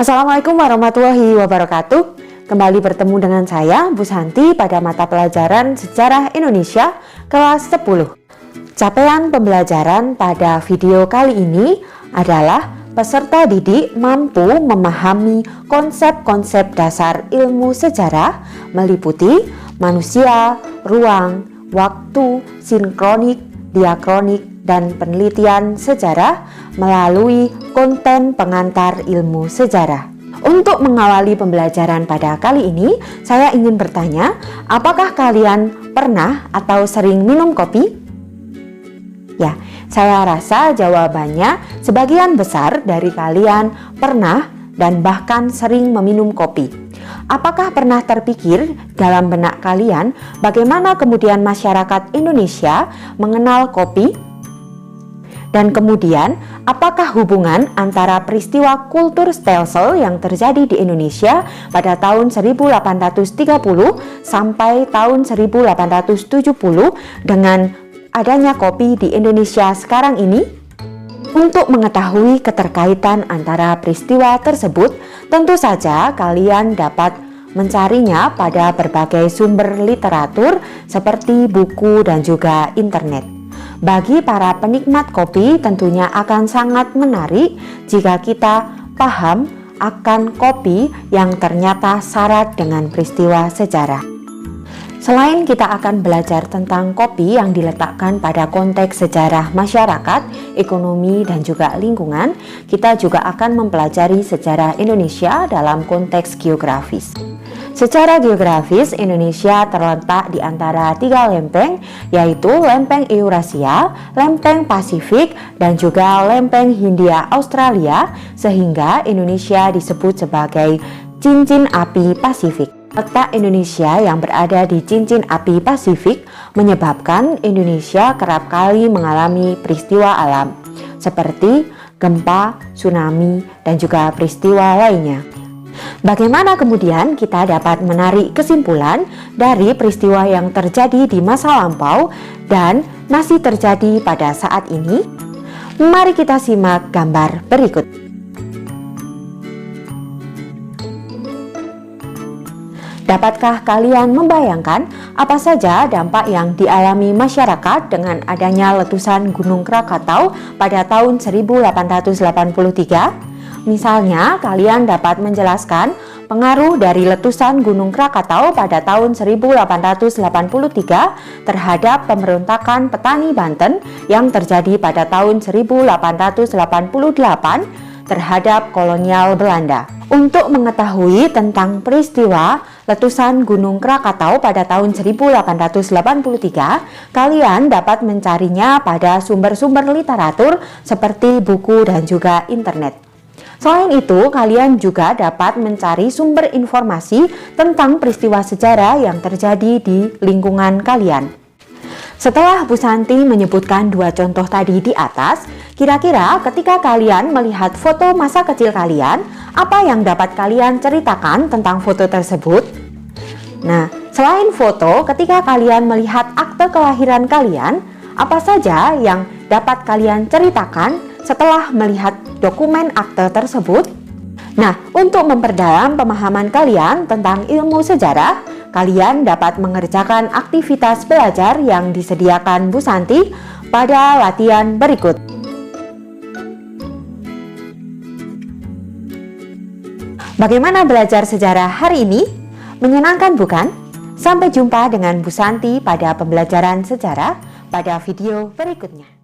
Assalamualaikum warahmatullahi wabarakatuh. Kembali bertemu dengan saya, Bu Santi, pada mata pelajaran Sejarah Indonesia kelas 10. Capaian pembelajaran pada video kali ini adalah peserta didik mampu memahami konsep-konsep dasar ilmu sejarah meliputi manusia, ruang, waktu, sinkronik, diakronik, dan penelitian sejarah melalui konten pengantar ilmu sejarah. Untuk mengawali pembelajaran pada kali ini, saya ingin bertanya, apakah kalian pernah atau sering minum kopi? Ya, saya rasa jawabannya sebagian besar dari kalian pernah dan bahkan sering meminum kopi. Apakah pernah terpikir dalam benak kalian bagaimana kemudian masyarakat Indonesia mengenal kopi? Dan kemudian, apakah hubungan antara peristiwa kultur stelsel yang terjadi di Indonesia pada tahun 1830 sampai tahun 1870 dengan adanya kopi di Indonesia sekarang ini? Untuk mengetahui keterkaitan antara peristiwa tersebut, tentu saja kalian dapat mencarinya pada berbagai sumber literatur seperti buku dan juga internet. Bagi para penikmat kopi tentunya akan sangat menarik jika kita paham akan kopi yang ternyata syarat dengan peristiwa sejarah. Selain kita akan belajar tentang kopi yang diletakkan pada konteks sejarah masyarakat, ekonomi, dan juga lingkungan, kita juga akan mempelajari sejarah Indonesia dalam konteks geografis. Secara geografis, Indonesia terletak di antara 3 lempeng, yaitu lempeng Eurasia, lempeng Pasifik, dan juga lempeng Hindia Australia, sehingga Indonesia disebut sebagai cincin api Pasifik. Letak Indonesia yang berada di cincin api Pasifik menyebabkan Indonesia kerap kali mengalami peristiwa alam, seperti gempa, tsunami, dan juga peristiwa lainnya. Bagaimana kemudian kita dapat menarik kesimpulan dari peristiwa yang terjadi di masa lampau dan masih terjadi pada saat ini? Mari kita simak gambar berikut. Dapatkah kalian membayangkan apa saja dampak yang dialami masyarakat dengan adanya letusan Gunung Krakatau pada tahun 1883? Misalnya, kalian dapat menjelaskan pengaruh dari letusan Gunung Krakatau pada tahun 1883 terhadap pemberontakan petani Banten yang terjadi pada tahun 1888 terhadap kolonial Belanda. Untuk mengetahui tentang peristiwa letusan Gunung Krakatau pada tahun 1883, kalian dapat mencarinya pada sumber-sumber literatur seperti buku dan juga internet. Selain itu, kalian juga dapat mencari sumber informasi tentang peristiwa sejarah yang terjadi di lingkungan kalian. Setelah Bu Santi menyebutkan 2 contoh tadi di atas, kira-kira ketika kalian melihat foto masa kecil kalian, apa yang dapat kalian ceritakan tentang foto tersebut? Nah, selain foto, ketika kalian melihat akte kelahiran kalian, apa saja yang dapat kalian ceritakan setelah melihat dokumen akte tersebut? Nah, untuk memperdalam pemahaman kalian tentang ilmu sejarah, kalian dapat mengerjakan aktivitas belajar yang disediakan Bu Santi pada latihan berikut. Bagaimana belajar sejarah hari ini? Menyenangkan bukan? Sampai jumpa dengan Bu Santi pada pembelajaran sejarah pada video berikutnya.